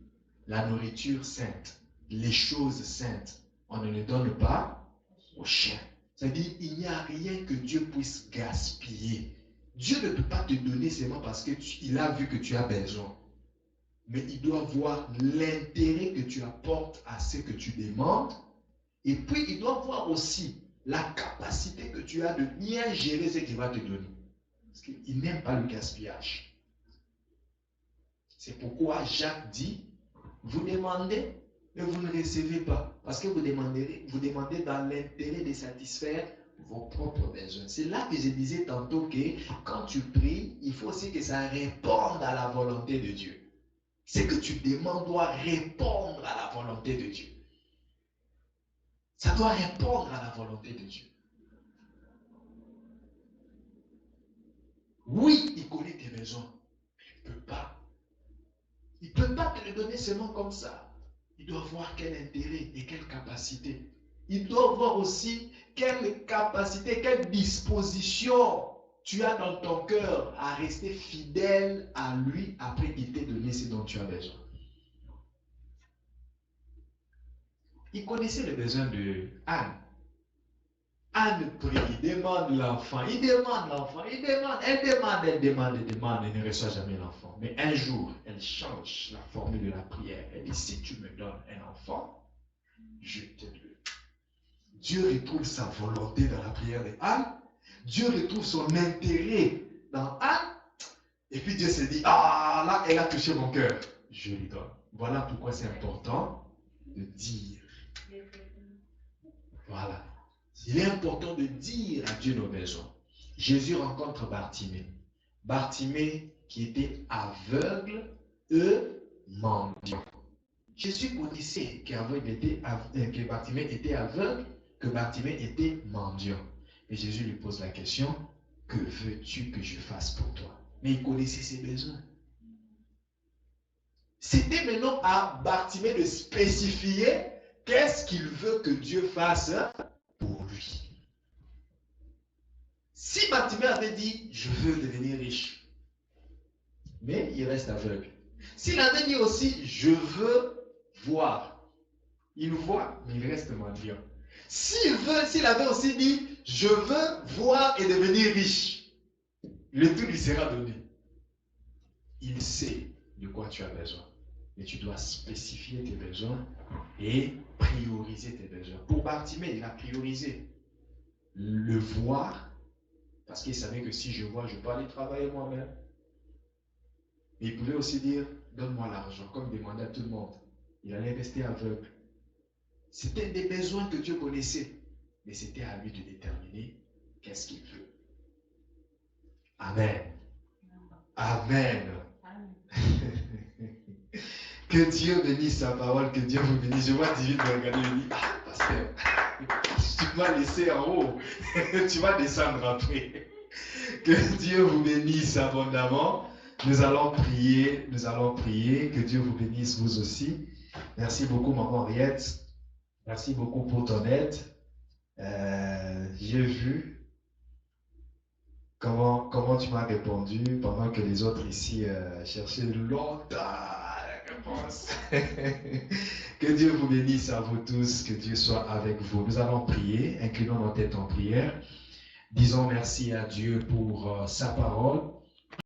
la nourriture sainte, les choses saintes, on ne les donne pas aux chiens. C'est-à-dire il n'y a rien que Dieu puisse gaspiller. Dieu ne peut pas te donner seulement parce qu'il a vu que tu as besoin. Mais il doit voir l'intérêt que tu apportes à ce que tu demandes. Et puis, il doit voir aussi la capacité que tu as de bien gérer ce qu'il va te donner. Parce qu'il n'aime pas le gaspillage. C'est pourquoi Jacques dit, vous demandez, mais vous ne recevez pas. Parce que vous demandez dans l'intérêt de satisfaire vos propres besoins. C'est là que je disais tantôt que quand tu pries, il faut aussi que ça réponde à la volonté de Dieu. Ce que tu demandes doit répondre à la volonté de Dieu. Ça doit répondre à la volonté de Dieu. Oui, il connaît tes besoins, mais il ne peut pas. Il ne peut pas te le donner seulement comme ça. Il doit voir quel intérêt et quelle capacité. Il doit voir aussi quelle capacité, quelle disposition tu as dans ton cœur à rester fidèle à lui après qu'il t'ait donné ce dont tu as besoin. Il connaissait le besoin de Anne. Anne prie, il demande l'enfant, elle demande, elle ne reçoit jamais l'enfant. Mais un jour, elle change la formule de la prière. Elle dit, si tu me donnes un enfant, je te le. Dieu retrouve sa volonté dans la prière de Anne. Dieu retrouve son intérêt dans Anne. Et puis Dieu se dit, ah là, elle a touché mon cœur. Je lui donne. Voilà pourquoi c'est important de dire. Voilà. Il est important de dire à Dieu nos besoins. Jésus rencontre Bartimée. Bartimée qui était aveugle et mendiant. Jésus connaissait que Bartimée était aveugle, que Bartimée était mendiant. Et Jésus lui pose la question, que veux-tu que je fasse pour toi? Mais il connaissait ses besoins. C'était maintenant à Bartimée de spécifier qu'est-ce qu'il veut que Dieu fasse pour lui. Si Bartimée avait dit, je veux devenir riche, mais il reste aveugle. S'il avait dit aussi, je veux voir, il voit, mais il reste mendiant. S'il avait aussi dit, je veux voir et devenir riche, le tout lui sera donné. Il sait de quoi tu as besoin. Mais tu dois spécifier tes besoins et prioriser tes besoins. Pour Bartimée, il a priorisé le voir, parce qu'il savait que si je vois, je peux aller travailler moi-même. Mais il pouvait aussi dire, donne-moi l'argent, comme il demandait à tout le monde. Il allait rester aveugle. C'était des besoins que Dieu connaissait, mais c'était à lui de déterminer qu'est-ce qu'il veut. Amen. Amen. Que Dieu bénisse sa parole, que Dieu vous bénisse. Je vois David me regarder et me dire, ah, pasteur, tu m'as laissé en haut, tu vas descendre après. Que Dieu vous bénisse abondamment. Nous allons prier, que Dieu vous bénisse vous aussi. Merci beaucoup, maman Henriette. Merci beaucoup pour ton aide. J'ai vu comment tu m'as répondu pendant que les autres ici cherchaient longtemps la réponse. Que Dieu vous bénisse à vous tous, que Dieu soit avec vous. Nous allons prier, inclinons nos têtes en prière. Disons merci à Dieu pour sa parole.